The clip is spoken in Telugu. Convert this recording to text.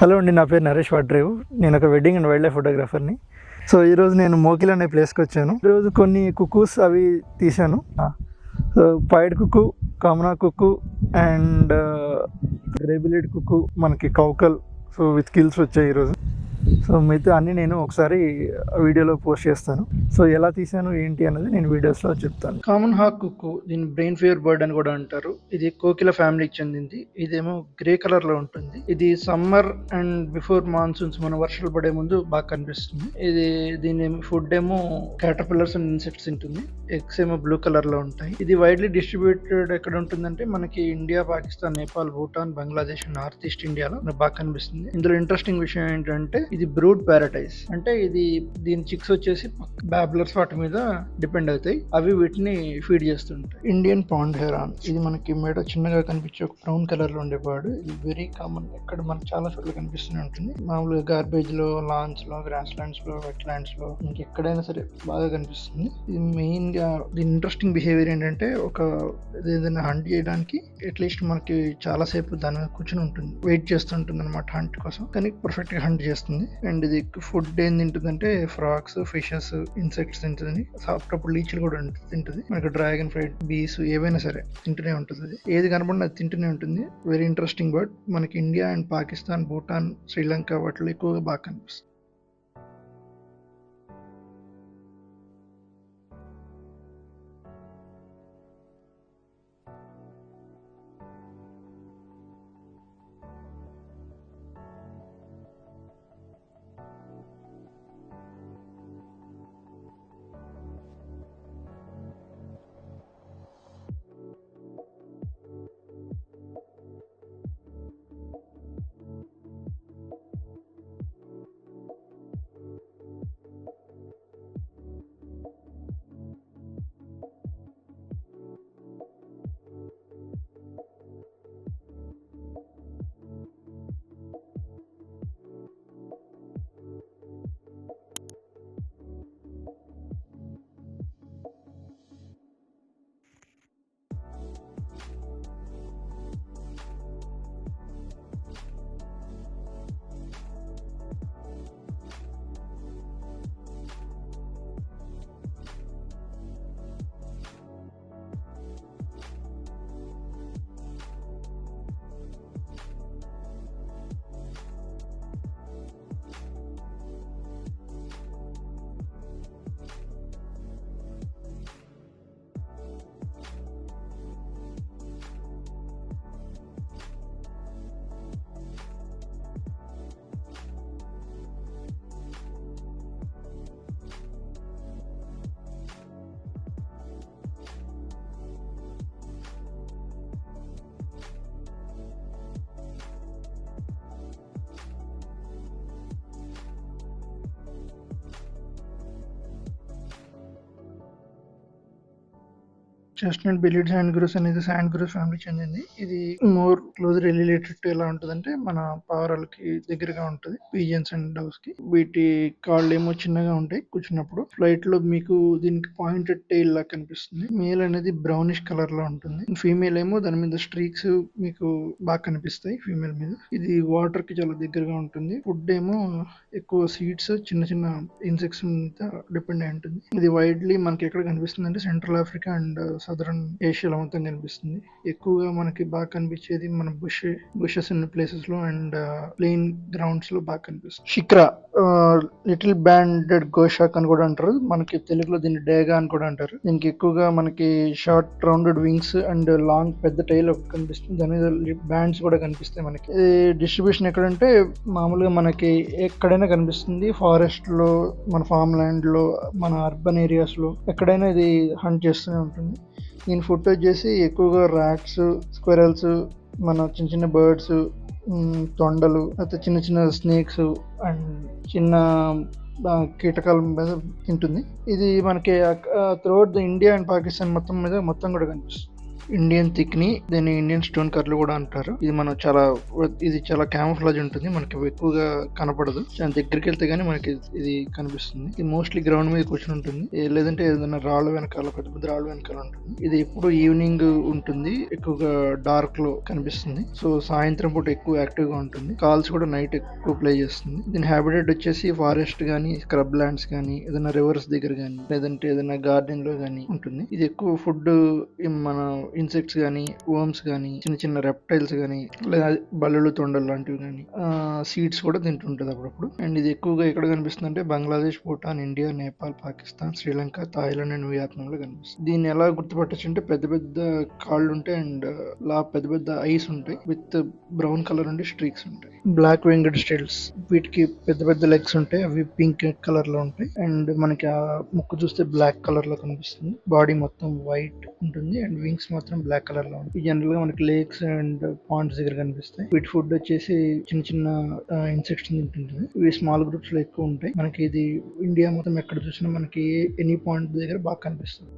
హలో అండి, నా పేరు నరేష్ వాడ్రేవు. నేను ఒక వెడ్డింగ్ అండ్ వైల్డ్ లైఫ్ ఫోటోగ్రాఫర్ని. సో ఈరోజు నేను మోకిల్ అనే ప్లేస్కి వచ్చాను. ఈరోజు కొన్ని కుక్కూస్ అవి తీశాను. సో పైడ్ కుక్కు, కామనా కుక్కు అండ్ గ్రేబిలెడ్ కుక్కు, మనకి కౌకల్, సో విత్ కిల్స్ వచ్చాయి ఈరోజు. సో మిగతా అన్నీ నేను ఒకసారి వీడియోలో పోస్ట్ చేస్తాను. సో ఎలా తీసాను ఏంటి అన్నది నేను వీడియోస్లో చెప్తాను. కామన్ హాక్ కుక్కు, దీన్ని బ్రెయిన్ ఫియర్ బర్డ్ అని కూడా అంటారు. ఇది కోకిల ఫ్యామిలీకి చెందింది. ఇదేమో గ్రే కలర్ లో ఉంటుంది. ఇది సమ్మర్ అండ్ బిఫోర్ మాన్సూన్స్, మన వర్షాలు పడే ముందు బాగా కనిపిస్తుంది. దీని ఫుడ్ ఏమో క్యాటర్పిల్లర్స్ అండ్ ఇన్సెక్ట్స్ ఉంటుంది. ఎగ్స్ ఏమో బ్లూ కలర్ లో ఉంటాయి. ఇది వైడ్లీ డిస్ట్రిబ్యూటెడ్ ఎక్కడ ఉంటుందంటే మనకి India, Pakistan, Nepal, Bhutan, Bangladesh, north east ఇండియాలో బాగా కనిపిస్తుంది. ఇందులో ఇంట్రెస్టింగ్ విషయం ఏంటంటే ఇది బ్రూడ్ ప్యారడైజ్. అంటే దీని చిక్స్ వచ్చేసి బ్యాబ్లర్స్ వాటి మీద డిపెండ్ అవుతాయి. అవి వీటిని ఫీడ్ చేస్తుంటాయి. ఇండియన్ పాండ్ హెరాన్, ఇది మనకి మెడ చిన్నగా కనిపించే ఒక బ్రౌన్ కలర్ లో ఉండే బర్డ్. ఇది వెరీ కామన్, ఇక్కడ మనకి చాలా చోట్ల కనిపిస్తూనే ఉంటుంది. మామూలుగా గార్బేజ్ లో, లాన్స్ లో, గ్రాస్ ల్యాండ్స్ లో, వెట్ ల్యాండ్స్ లో, మనకి ఎక్కడైనా సరే బాగా కనిపిస్తుంది. ఇది మెయిన్ గా దీని ఇంట్రెస్టింగ్ బిహేవియర్ ఏంటంటే, ఏదైనా హంట్ చేయడానికి అట్లీస్ట్ మనకి చాలా సేపు దాని మీద కూర్చొని ఉంటుంది, వెయిట్ చేస్తుంటుంది అనమాట హంట్ కోసం. కానీ పర్ఫెక్ట్ గా హంట్ చేస్తుంది. అండ్ ఇది ఫుడ్ ఏం తింటుందంటే ఫ్రాక్స్, ఫిషెస్, ఇన్సెక్ట్స్ తింటుంది. అప్పుడప్పుడు లీచ్లు కూడా తింటుంది. మనకి డ్రాగన్ ఫ్లై, బీస్ ఏవైనా సరే తింటూనే ఉంటుంది. ఏది కనబడినా అది తింటూనే ఉంటుంది. Very interesting bird. మనకి ఇండియా అండ్ పాకిస్తాన్, భూటాన్, శ్రీలంక వాటిలో ఎక్కువగా బాగా కనిపిస్తుంది. చెస్ట్నట్ బిలిడ్ శాండ్ గ్రూస్ అనేది శాండ్ గ్రూస్ ఫ్యామిలీ చెందింది. ఇది మోర్ క్లోజ్ రిలేటెడ్ టు ఎలా ఉంటుందంటే మన పావురాలకి దగ్గరగా ఉంటుంది, పీజియన్స్ అండ్ డవ్స్ కి. వీటి కాళ్ళు ఏమో చిన్నగా ఉంటాయి. కూర్చున్నప్పుడు ఫ్లైట్ లో మీకు దీనికి పాయింటెడ్ టైల్ లా కనిపిస్తుంది. మేల్ అనేది బ్రౌనిష్ కలర్ లో ఉంటుంది. ఫీమేల్ ఏమో దాని మీద స్ట్రీక్స్ మీకు బాగా కనిపిస్తాయి ఫీమేల్ మీద. ఇది వాటర్ కి చాలా దగ్గరగా ఉంటుంది. ఫుడ్ ఏమో ఎక్కువ సీడ్స్, చిన్న చిన్న ఇన్సెక్ట్స్ మీద డిపెండ్ అయి ఉంటుంది. ఇది వైడ్లీ మనకి ఎక్కడ కనిపిస్తుంది అంటే సెంట్రల్ ఆఫ్రికా అండ్ సదరన్ ఏషియాలో మొత్తం కనిపిస్తుంది. ఎక్కువగా మనకి బాగా కనిపించేది మన బుషెస్ ఉన్న ప్లేసెస్ లో అండ్ ప్లెయిన్ గ్రౌండ్స్ లో బాగా కనిపిస్తుంది. షిక్రా, లిటిల్ బ్యాండెడ్ గోషాక్ అని కూడా అంటారు. మనకి తెలుగులో దీన్ని డేగా అని కూడా అంటారు. దీనికి ఎక్కువగా మనకి short rounded wings and long పెద్ద టైల్ కనిపిస్తుంది. దాని మీద బ్యాండ్స్ కూడా కనిపిస్తాయి. మనకి డిస్ట్రిబ్యూషన్ ఎక్కడంటే మామూలుగా మనకి ఎక్కడైనా కనిపిస్తుంది. ఫారెస్ట్ లో, మన ఫార్మ్ ల్యాండ్ లో, మన అర్బన్ ఏరియాస్ లో ఎక్కడైనా ఇది హంట్ చేస్తూనే ఉంటుంది. దీని ఫుడ్ వచ్చేసి ఎక్కువగా ర్యాట్స్, స్క్విరల్స్, మన చిన్న చిన్న బర్డ్స్, తొండలు, అయితే చిన్న చిన్న స్నేక్స్ అండ్ చిన్న కీటకాల మీద తింటుంది. ఇది మనకి throughout the India and Pakistan మొత్తం కూడా కనిపిస్తుంది. ఇండియన్ థిక్ని, దీన్ని ఇండియన్ స్టోన్ కర్లు కూడా అంటారు. ఇది చాలా క్యామోఫ్లాజ్ ఉంటుంది, మనకి ఎక్కువగా కనపడదు. దాని దగ్గరికి వెళ్తే గానీ మనకి ఇది కనిపిస్తుంది. ఇది మోస్ట్లీ గ్రౌండ్ మీద కూర్చొని ఉంటుంది, లేదంటే ఏదైనా రాళ్ళ వెనకాల, పెద్ద పెద్ద రాళ్ళ వెనకాల ఉంటుంది. ఇది ఎప్పుడు ఈవినింగ్ ఉంటుంది, ఎక్కువగా డార్క్ లో కనిపిస్తుంది. సో సాయంత్రం పూట ఎక్కువ యాక్టివ్ గా ఉంటుంది. కాల్స్ కూడా నైట్ ఎక్కువ ప్లే చేస్తుంది. దీని హ్యాబిటేట్ వచ్చేసి ఫారెస్ట్ గానీ, స్క్రబ్ ల్యాండ్స్ గానీ, ఏదైనా రివర్స్ దగ్గర గానీ, లేదంటే ఏదైనా గార్డెన్ లో గానీ ఉంటుంది. ఇది ఎక్కువ ఫుడ్ మన ఇన్సెక్ట్స్ గానీ, వర్మ్స్ గానీ, చిన్న చిన్న రెప్టైల్స్ గానీ, లేదా బల్లులు, తొండలు లాంటివి గానీ, సీడ్స్ కూడా తింటుంటది అప్పుడప్పుడు. అండ్ ఇది ఎక్కువగా ఎక్కడ కనిపిస్తుంది అంటే Bangladesh, Bhutan, India, Nepal, Pakistan, Sri Lanka, Thailand and Vietnam లో కనిపిస్తుంది. దీన్ని ఎలా గుర్తుపట్టచ్చు అంటే పెద్ద పెద్ద కాళ్ళు ఉంటాయి అండ్ పెద్ద పెద్ద ఐస్ ఉంటాయి, విత్ బ్రౌన్ కలర్ ఉండి స్ట్రీక్స్ ఉంటాయి. బ్లాక్ వింగ్డ్ స్టిల్స్, వీటికి పెద్ద పెద్ద లెగ్స్ ఉంటాయి, అవి పింక్ కలర్ లో ఉంటాయి. అండ్ మనకి ఆ ముక్కు చూస్తే బ్లాక్ కలర్ లో కనిపిస్తుంది. బాడీ మొత్తం వైట్ ఉంటుంది అండ్ వింగ్స్ మాత్రం బ్లాక్ కలర్ లో ఉంటాయి. జనరల్ గా మనకి లేక్స్ అండ్ పాండ్స్ దగ్గర కనిపిస్తాయి. వీటి ఫుడ్ వచ్చేసి చిన్న చిన్న ఇన్సెక్ట్స్ తింటుంటుంది. ఇవి స్మాల్ గ్రూప్స్ లో ఎక్కువ ఉంటాయి. మనకి ఇది ఇండియా మొత్తం ఎక్కడ చూసినా మనకి ఎనీ పాయింట్ దగ్గర బాగా కనిపిస్తుంది.